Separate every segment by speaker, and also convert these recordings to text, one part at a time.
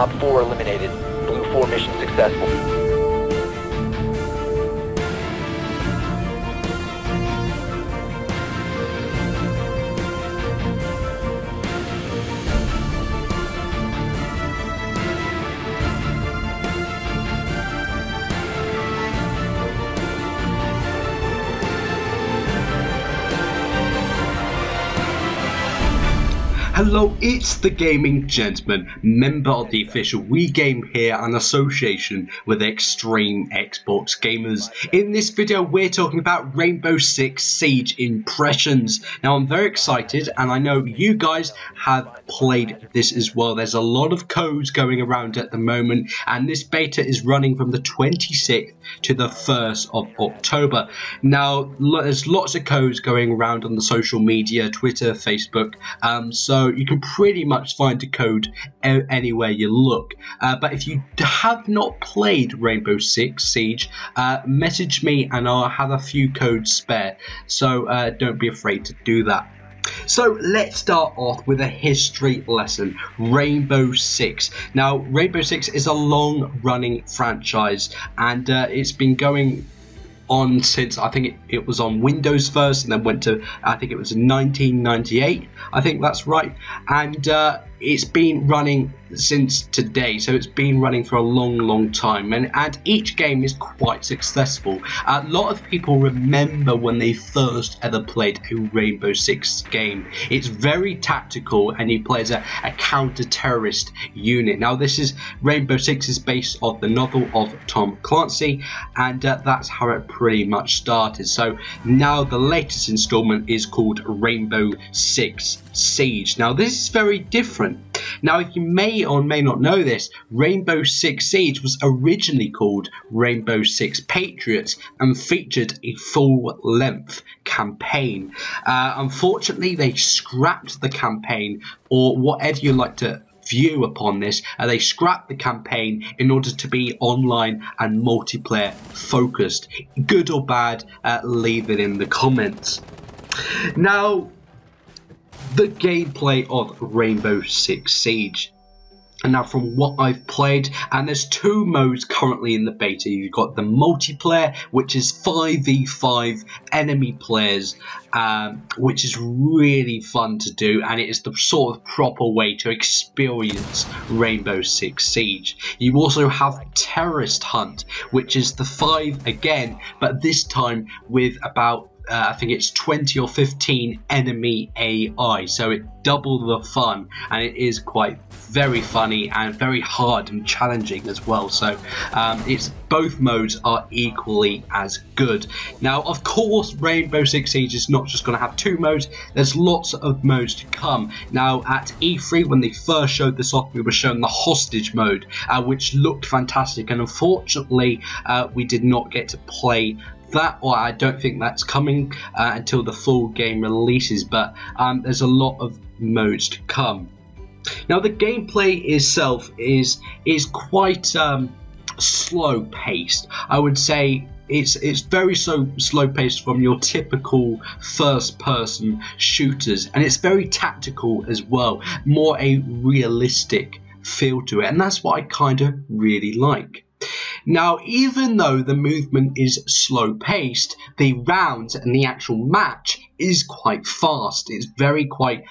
Speaker 1: Op 4 eliminated. Blue 4 mission successful.
Speaker 2: Hello, it's the Gaming Gentleman, member of the official We Game Here and association with Extreme Xbox Gamers. In this video, we're talking about Rainbow Six Siege impressions. Now, I'm very excited, and I know you guys have played this as well. There's a lot of codes going around at the moment, and this beta is running from the 26th to the 1st of October. Now, there's lots of codes going around on the social media, Twitter, Facebook, so you can pretty much find a code anywhere you look. But if you have not played Rainbow Six Siege, message me and I'll have a few codes spare. So don't be afraid to do that. So let's start off with a history lesson. Rainbow Six. Now, Rainbow Six is a long-running franchise, and it's been going on since I think it was on Windows first, and then went to, I think it was 1998. I think that's right, and it's been running since today, so it's been running for a long time, and each game is quite successful. A lot of people remember when they first ever played a Rainbow Six game. It's very tactical, and you play as a counter-terrorist unit. Now, this is Rainbow Six is based off the novel of Tom Clancy, and that's how it pretty much started. So now the latest installment is called Rainbow Six Siege. Now, this is very different. Now, you may or may not know this, Rainbow Six Siege was originally called Rainbow Six Patriots and featured a full-length campaign. Unfortunately, they scrapped the campaign, or whatever you like to view upon this, they scrapped the campaign in order to be online and multiplayer focused. Good or bad, leave it in the comments. Now, the gameplay of Rainbow Six Siege. And now, from what I've played, and there's two modes currently in the beta. You've got the multiplayer, which is 5v5 enemy players, which is really fun to do, and it is the sort of proper way to experience Rainbow Six Siege. You also have Terrorist Hunt, which is the 5 again, but this time with about I think it's 20 or 15 enemy AI, so it doubled the fun, and it is quite very funny and very hard and challenging as well. So it's both modes are equally as good. Now, of course, Rainbow Six Siege is not just going to have two modes. There's lots of modes to come. Now, at E3, when they first showed this off, we were shown the hostage mode, which looked fantastic, and unfortunately we did not get to play that, or I don't think that's coming until the full game releases, but there's a lot of modes to come. Now, the gameplay itself is quite slow paced. I would say it's very slow paced from your typical first person shooters, and it's very tactical as well, more a realistic feel to it, and that's what I kind of really like. Now, even though the movement is slow paced, the rounds and the actual match is quite fast. It's very quite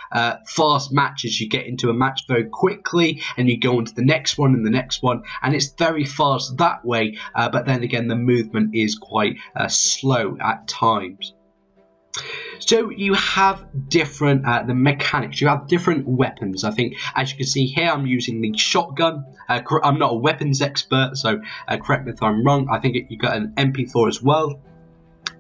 Speaker 2: fast matches. You get into a match very quickly, and you go on to the next one and the next one, and it's very fast that way, but then again, the movement is quite slow at times. So you have different the mechanics. You have different weapons. I think, as you can see here, I'm using the shotgun. I'm not a weapons expert, so correct me if I'm wrong. I think you got an MP4 as well,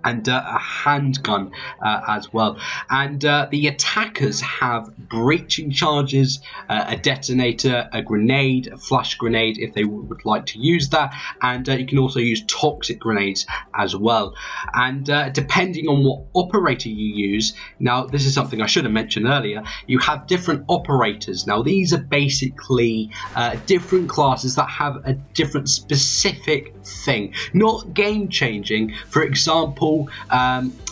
Speaker 2: and a handgun as well. And the attackers have breaching charges, a detonator, a grenade, a flash grenade if they would like to use that, and you can also use toxic grenades as well. And depending on what operator you use, now this is something I should have mentioned earlier, you have different operators. Now, these are basically different classes that have a different specific thing, not game changing. For example,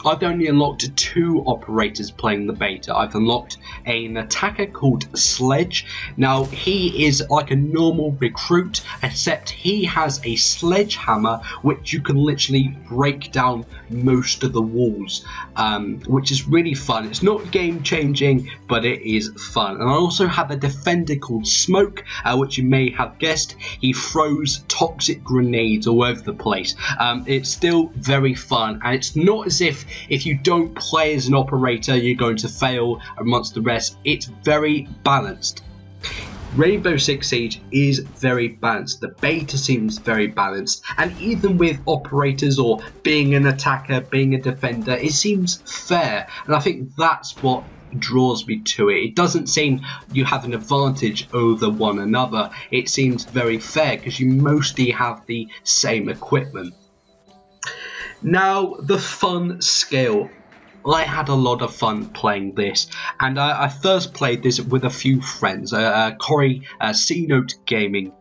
Speaker 2: I've only unlocked 2 operators playing the beta. I've unlocked an attacker called Sledge. Now, he is like a normal recruit, except he has a sledgehammer which you can literally break down most of the walls, which is really fun. It's not game changing, but it is fun. And I also have a defender called Smoke, which you may have guessed. He throws toxic grenades all over the place. It's still very fun, and it's not as if you don't play as an operator you're going to fail amongst the rest. It's very balanced. Rainbow Six Siege is very balanced. The beta seems very balanced, and even with operators or being an attacker, being a defender, it seems fair, and I think that's what draws me to it. It doesn't seem you have an advantage over one another. It seems very fair because you mostly have the same equipment. Now, the fun scale. I had a lot of fun playing this, and I first played this with a few friends, Corey, C-Note Gaming,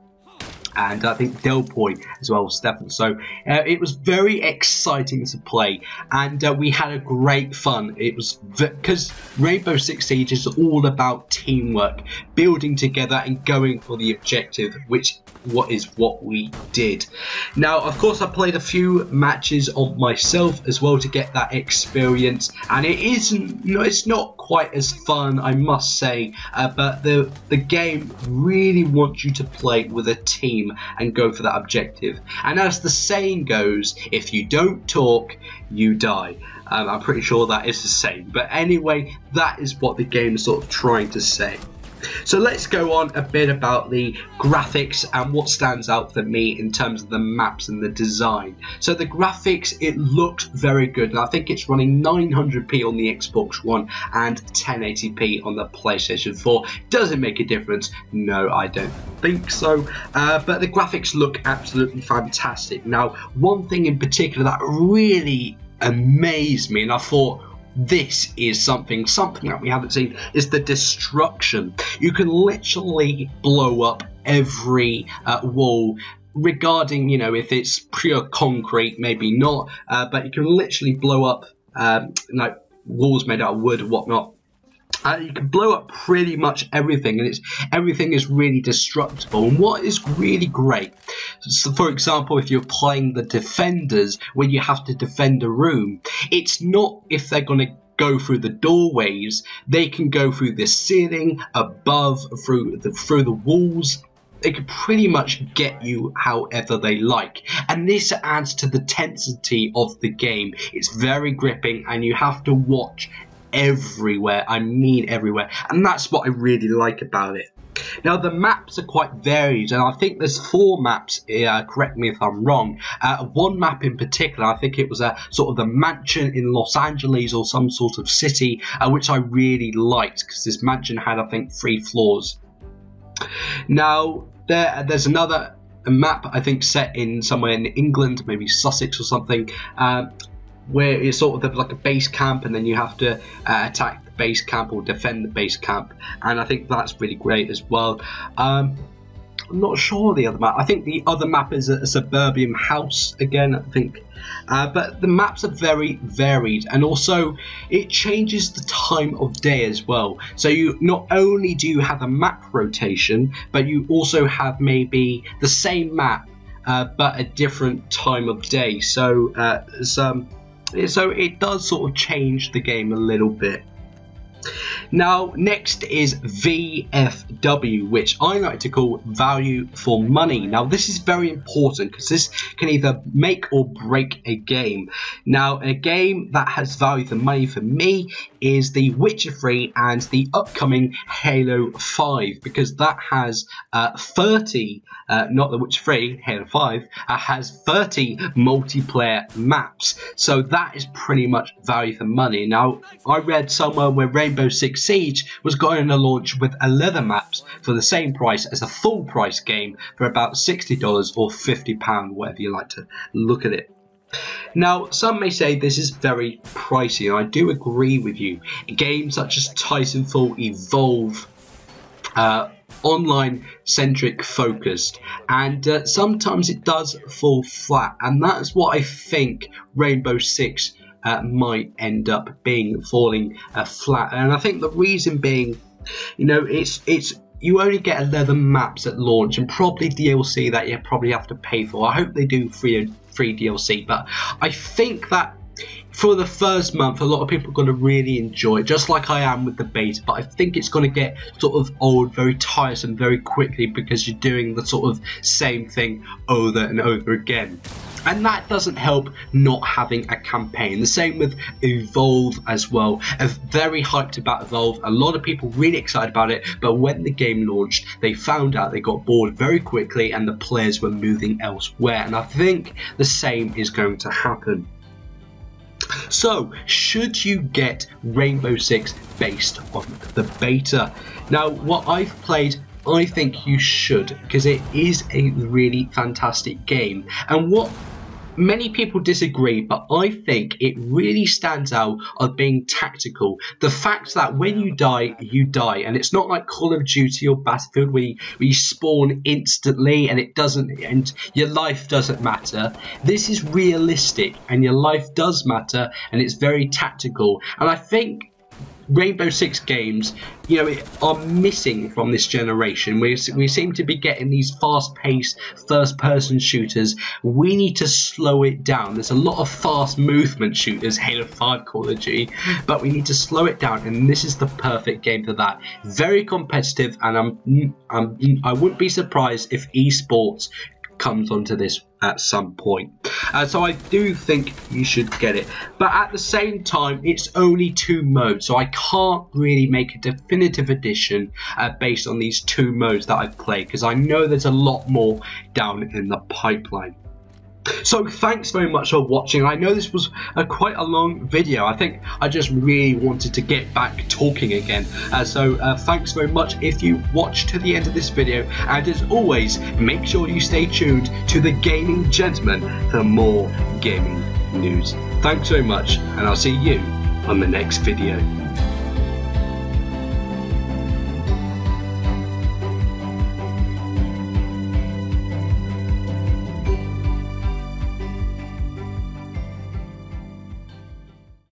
Speaker 2: and I think Delpoy as well, Stefan. So it was very exciting to play, and we had a great fun. It was because Rainbow Six Siege is all about teamwork, building together and going for the objective, which is what we did. Now, of course, I played a few matches on myself as well to get that experience, and it's not quite as fun, I must say, but the game really wants you to play with a team and go for that objective. And as the saying goes, if you don't talk, you die. I'm pretty sure that is the same, but anyway, that is what the game is sort of trying to say. So let's go on a bit about the graphics and what stands out for me in terms of the maps and the design. So the graphics, it looks very good, and I think it's running 900p on the Xbox One and 1080p on the PlayStation 4. Does it make a difference? No, I don't think so, but the graphics look absolutely fantastic. Now, one thing in particular that really amazed me, and I thought, this is something that we haven't seen, is the destruction. You can literally blow up every wall, regarding, you know, if it's pure concrete, maybe not, but you can literally blow up like walls made out of wood and whatnot. You can blow up pretty much everything, and everything is really destructible. And what is really great, so for example, if you're playing the defenders, when you have to defend a room, it's not if they're going to go through the doorways. They can go through the ceiling, above, through the walls. They can pretty much get you however they like, and this adds to the tensity of the game. It's very gripping, and you have to watch everywhere. I mean everywhere, and that's what I really like about it. Now, the maps are quite varied, and I think there's 4 maps, correct me if I'm wrong. One map in particular, I think it was a sort of the mansion in Los Angeles or some sort of city, which I really liked, because this mansion had, I think, 3 floors. Now, there's another map, I think, set in somewhere in England, maybe Sussex or something, where it's sort of like a base camp, and then you have to attack the base camp or defend the base camp, and I think that's really great as well. I'm not sure the other map. I think the other map is a suburban house again, I think. But the maps are very varied, and also it changes the time of day as well. So you not only do you have a map rotation, but you also have maybe the same map but a different time of day. So so it does sort of change the game a little bit. Now, next is VFW, which I like to call value for money. Now, this is very important because this can either make or break a game. Now, a game that has value for money for me is The Witcher 3 and the upcoming Halo 5, because that has 30, not The Witcher 3, Halo 5, has 30 multiplayer maps. So that is pretty much value for money. Now, I read somewhere where Rainbow Six Siege was going to launch with 11 maps for the same price as a full price game for about $60 or £50, whatever you like to look at it. Now, some may say this is very pricey, and I do agree with you. Games such as Titanfall, Evolve, online centric focused, and sometimes it does fall flat, and that's what I think Rainbow Six might end up falling flat. And I think the reason being, you know, it's you only get 11 maps at launch, and probably DLC that you probably have to pay for. I hope they do free DLC, but I think that for the first month, a lot of people are going to really enjoy it, just like I am with the beta. But I think it's going to get sort of old, very tiresome, very quickly, because you're doing the sort of same thing over and over again. And that doesn't help not having a campaign. The same with Evolve as well. I'm very hyped about Evolve. A lot of people really excited about it, but when the game launched, they found out they got bored very quickly and the players were moving elsewhere. And I think the same is going to happen. So, should you get Rainbow Six based on the beta? Now, what I've played, I think you should, because it is a really fantastic game. And what many people disagree, but I think it really stands out of being tactical. The fact that when you die, and it's not like Call of Duty or Battlefield where you spawn instantly and your life doesn't matter. This is realistic and your life does matter, and it's very tactical. And I think Rainbow Six games, you know, are missing from this generation. We seem to be getting these fast-paced first-person shooters. We need to slow it down. There's a lot of fast movement shooters, Halo 5, Call of Duty, but we need to slow it down, and this is the perfect game for that. Very competitive, and I wouldn't be surprised if esports comes onto this at some point. So I do think you should get it, but at the same time it's only 2 modes, so I can't really make a definitive edition based on these 2 modes that I've played, because I know there's a lot more down in the pipeline. So thanks very much for watching. I know this was quite a long video. I think I just really wanted to get back talking again. So thanks very much if you watched to the end of this video, and as always, make sure you stay tuned to the Gaming Gentleman for more gaming news. Thanks very much, and I'll see you on the next video.